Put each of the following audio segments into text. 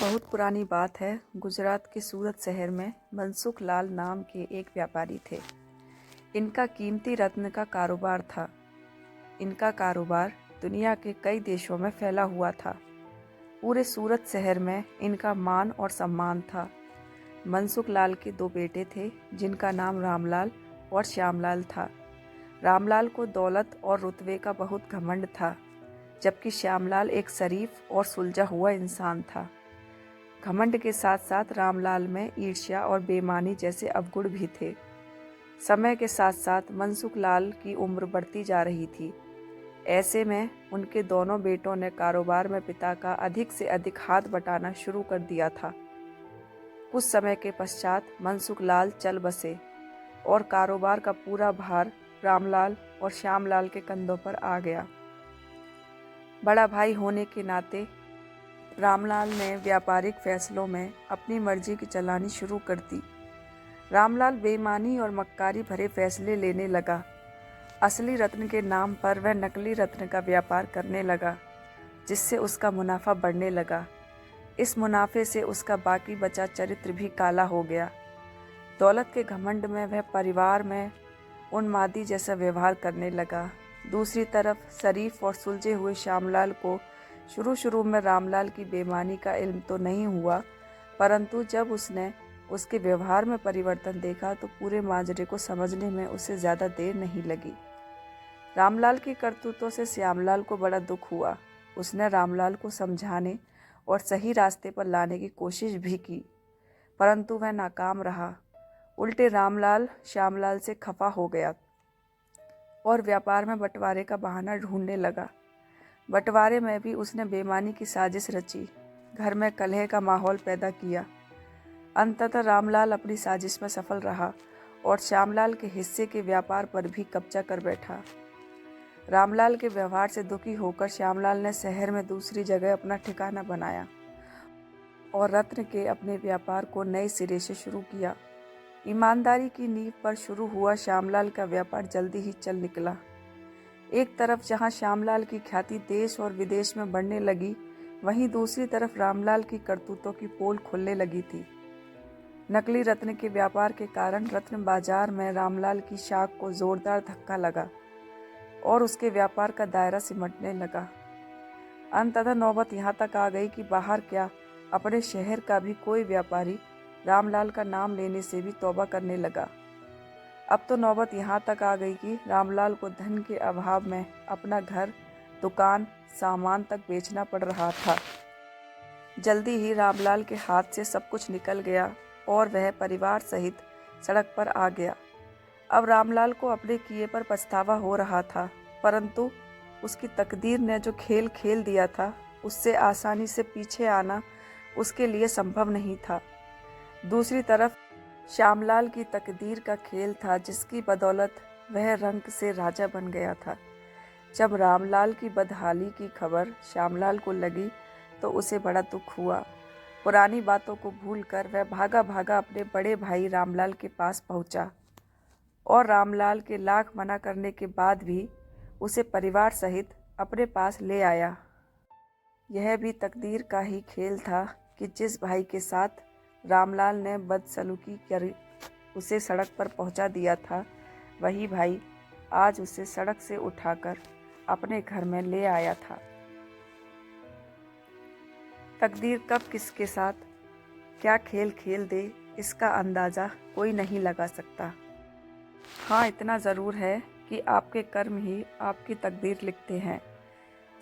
बहुत पुरानी बात है। गुजरात के सूरत शहर में मनसुख लाल नाम के एक व्यापारी थे। इनका कीमती रत्न का कारोबार था। इनका कारोबार दुनिया के कई देशों में फैला हुआ था। पूरे सूरत शहर में इनका मान और सम्मान था। मनसुख लाल के दो बेटे थे जिनका नाम रामलाल और श्यामलाल था। रामलाल को दौलत और रुतबे का बहुत घमंड था, जबकि श्यामलाल एक शरीफ और सुलझा हुआ इंसान था। घमंड के साथ साथ रामलाल में ईर्ष्या और बेईमानी जैसे अवगुण भी थे। समय के साथ साथ मनसुख लाल की उम्र बढ़ती जा रही थी। ऐसे में उनके दोनों बेटों ने कारोबार में पिता का अधिक से अधिक हाथ बटाना शुरू कर दिया था। कुछ समय के पश्चात मनसुख लाल चल बसे और कारोबार का पूरा भार रामलाल और श्यामलाल के कंधों पर आ गया। बड़ा भाई होने के नाते रामलाल ने व्यापारिक फैसलों में अपनी मर्जी की चलानी शुरू कर दी। रामलाल बेईमानी और मक्कारी भरे फैसले लेने लगा। असली रत्न के नाम पर वह नकली रत्न का व्यापार करने लगा, जिससे उसका मुनाफा बढ़ने लगा। इस मुनाफे से उसका बाकी बचा चरित्र भी काला हो गया। दौलत के घमंड में वह परिवार में उन्मादी जैसा व्यवहार करने लगा। दूसरी तरफ शरीफ और सुलझे हुए श्यामलाल को शुरू में रामलाल की बेईमानी का इल्म तो नहीं हुआ, परंतु जब उसने उसके व्यवहार में परिवर्तन देखा तो पूरे माजरे को समझने में उसे ज़्यादा देर नहीं लगी। रामलाल की करतूतों से श्यामलाल को बड़ा दुख हुआ। उसने रामलाल को समझाने और सही रास्ते पर लाने की कोशिश भी की, परंतु वह नाकाम रहा। उल्टे रामलाल श्यामलाल से खफा हो गया और व्यापार में बंटवारे का बहाना ढूंढने लगा। बंटवारे में भी उसने बेईमानी की साजिश रची, घर में कलह का माहौल पैदा किया। अंततः रामलाल अपनी साजिश में सफल रहा और श्यामलाल के हिस्से के व्यापार पर भी कब्जा कर बैठा। रामलाल के व्यवहार से दुखी होकर श्यामलाल ने शहर में दूसरी जगह अपना ठिकाना बनाया और रत्न के अपने व्यापार को नए सिरे से शुरू किया। ईमानदारी की नींव पर शुरू हुआ श्यामलाल का व्यापार जल्दी ही चल निकला। एक तरफ जहां श्यामलाल की ख्याति देश और विदेश में बढ़ने लगी, वहीं दूसरी तरफ रामलाल की करतूतों की पोल खुलने लगी थी। नकली रत्न के व्यापार के कारण रत्न बाजार में रामलाल की शाख को जोरदार धक्का लगा और उसके व्यापार का दायरा सिमटने लगा। अंततः नौबत यहाँ तक आ गई कि बाहर क्या, अपने शहर का भी कोई व्यापारी रामलाल का नाम लेने से भी तौबा करने लगा। अब तो नौबत यहाँ तक आ गई कि रामलाल को धन के अभाव में अपना घर, दुकान, सामान तक बेचना पड़ रहा था। जल्दी ही रामलाल के हाथ से सब कुछ निकल गया और वह परिवार सहित सड़क पर आ गया। अब रामलाल को अपने किए पर पछतावा हो रहा था, परंतु उसकी तकदीर ने जो खेल खेल दिया था, उससे आसानी से पीछे आना उसके लिए संभव नहीं था। दूसरी तरफ श्यामलाल की तकदीर का खेल था, जिसकी बदौलत वह रंग से राजा बन गया था। जब रामलाल की बदहाली की खबर श्यामलाल को लगी तो उसे बड़ा दुख हुआ। पुरानी बातों को भूलकर वह भागा भागा अपने बड़े भाई रामलाल के पास पहुंचा और रामलाल के लाख मना करने के बाद भी उसे परिवार सहित अपने पास ले आया। यह भी तकदीर का ही खेल था कि जिस भाई के साथ रामलाल ने बदसलूकी कर उसे सड़क पर पहुंचा दिया था, वही भाई आज उसे सड़क से उठाकर अपने घर में ले आया था। तकदीर कब किसके साथ क्या खेल खेल दे, इसका अंदाज़ा कोई नहीं लगा सकता। हाँ, इतना ज़रूर है कि आपके कर्म ही आपकी तकदीर लिखते हैं।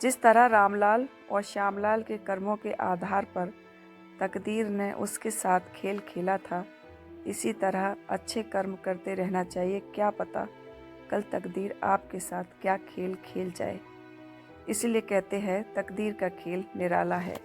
जिस तरह रामलाल और श्यामलाल के कर्मों के आधार पर तकदीर ने उसके साथ खेल खेला था, इसी तरह अच्छे कर्म करते रहना चाहिए। क्या पता कल तकदीर आपके साथ क्या खेल खेल जाए। इसलिए कहते हैं तकदीर का खेल निराला है।